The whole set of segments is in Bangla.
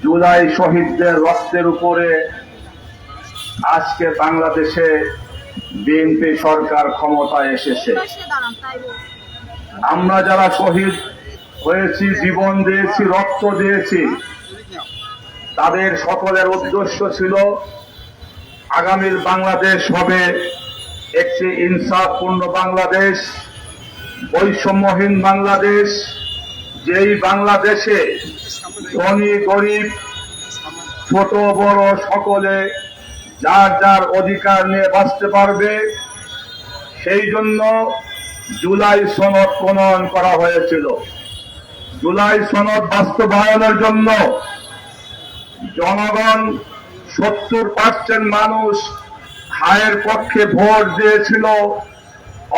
জুলাই শহীদদের রক্তের উপরে আজকে বাংলাদেশে বিএনপি সরকার ক্ষমতায় এসেছে। আমরা যারা শহীদ হয়েছি, জীবন দিয়েছি, রক্ত দিয়েছি, তাদের সকলের উদ্দেশ্য ছিল আগামীর বাংলাদেশ হবে একটি ইনসাফপূর্ণ বাংলাদেশ, বৈষম্যহীন বাংলাদেশ, যেই বাংলাদেশে ধনী গরিব ছোট বড় সকলে যার যার অধিকার নিয়ে বাঁচতে পারবে। সেই জন্য জুলাই সনদ প্রণয়ন করা হয়েছিল। জুলাই সনদ বাস্তবায়নের জন্য জনগণ 70% মানুষ হায়ের পক্ষে ভোট দিয়েছিল,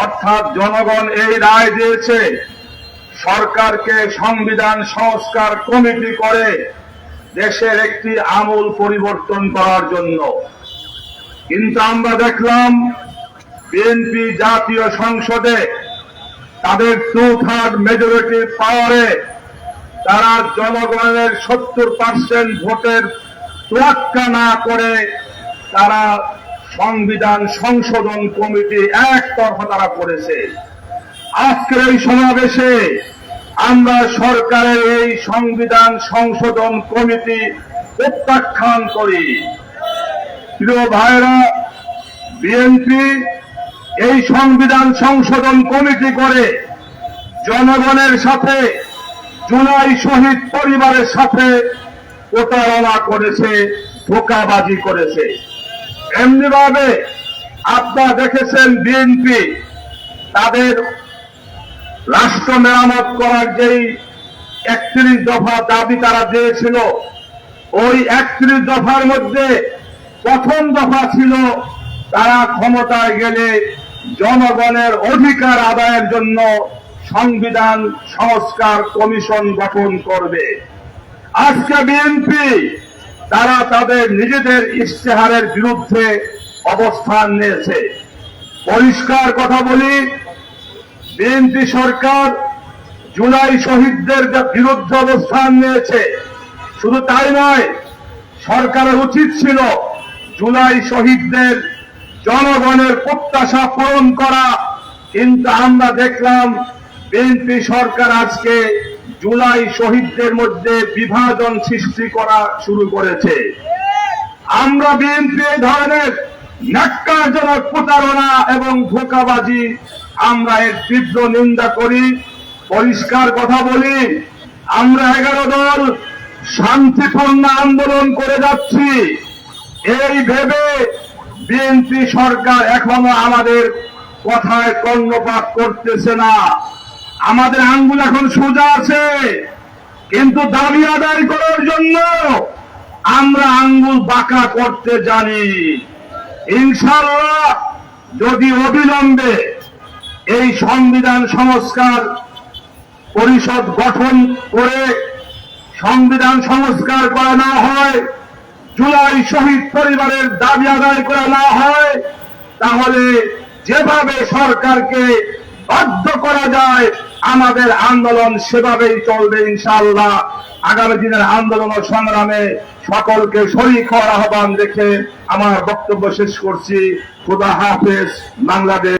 অর্থাৎ জনগণ এই রায় দিয়েছে সরকারকে সংবিধান সংস্কার কমিটি করে দেশের একটি আমূল পরিবর্তন করার জন্য। কিন্তু আমরা দেখলাম বিএনপি জাতীয় সংসদে তাদের 2/3 মেজরিটি পাওয়ারে তারা জনগণের 70% ভোটের তোয়াক্কা না করে তারা সংবিধান সংশোধন কমিটি একতরফা তারা করেছে। আজকের এই সমাবেশে আমরা সরকারের এই সংবিধান সংশোধন কমিটি প্রত্যাখ্যান করি। প্রিয় ভাইরা, বিএনপি এই সংবিধান সংশোধন কমিটি করে জনগণের সাথে, জুলাই শহীদ পরিবারের সাথে প্রতারণা করেছে, ধোঁকাবাজি করেছে। এমনিভাবে আপনারা দেখেছেন বিএনপি তাদের রাষ্ট্র মেরামত করার যেই 31 দফা দাবি তারা দিয়েছিল, ওই 31 দফার মধ্যে প্রথম দফা ছিল তারা ক্ষমতায় গেলে জনগণের অধিকার আদায়ের জন্য সংবিধান সংস্কার কমিশন গঠন করবে। আজকে বিএনপি তারা তাদের নিজেদের ইশতেহারের বিরুদ্ধে অবস্থান নিয়েছে। পরিষ্কার কথা বলি, বিএনপি সরকার জুলাই শহীদদের বিরুদ্ধে অবস্থান নিয়েছে। শুধু তাই নয়, সরকারের উচিত ছিল জুলাই শহীদদের জনগণের প্রত্যাশা পূরণ করা। কিন্তু আমরা দেখলাম বিএনপি সরকার আজকে জুলাই শহীদদের মধ্যে বিভাজন সৃষ্টি করা শুরু করেছে। আমরা বিএনপি এই ধরনের ন্যাক্কারজনক প্রতারণা এবং ধোঁকাবাজি আমরা এর তীব্র নিন্দা করি। পরিষ্কার কথা বলি, আমরা 11 দল শান্তিপূর্ণ আন্দোলন করে যাচ্ছি। এই ভেবে বিএনপি সরকার এখনো আমাদের কথায় কর্ণপাত করতেছে না। আমাদের আঙ্গুল এখন সোজা আছে, কিন্তু দাবি আদায় করার জন্য আমরা আঙ্গুল বাঁকা করতে জানি। ইনশাআল্লাহ যদি অবিলম্বে এই সংবিধান সংস্কার পরিষদ গঠন করে সংবিধান সংস্কার করা না হয়, জুলাই শহীদ পরিবারের দাবি আদায় করা না হয়, তাহলে যেভাবে সরকারকে বাধ্য করা যায় আমাদের আন্দোলন সেভাবেই চলবে ইনশাআল্লাহ। আগামী দিনের আন্দোলন ও সংগ্রামে সকলকে শরীক হওয়ার আহ্বান রেখে আমার বক্তব্য শেষ করছি। খোদা হাফেজ। বাংলাদেশ।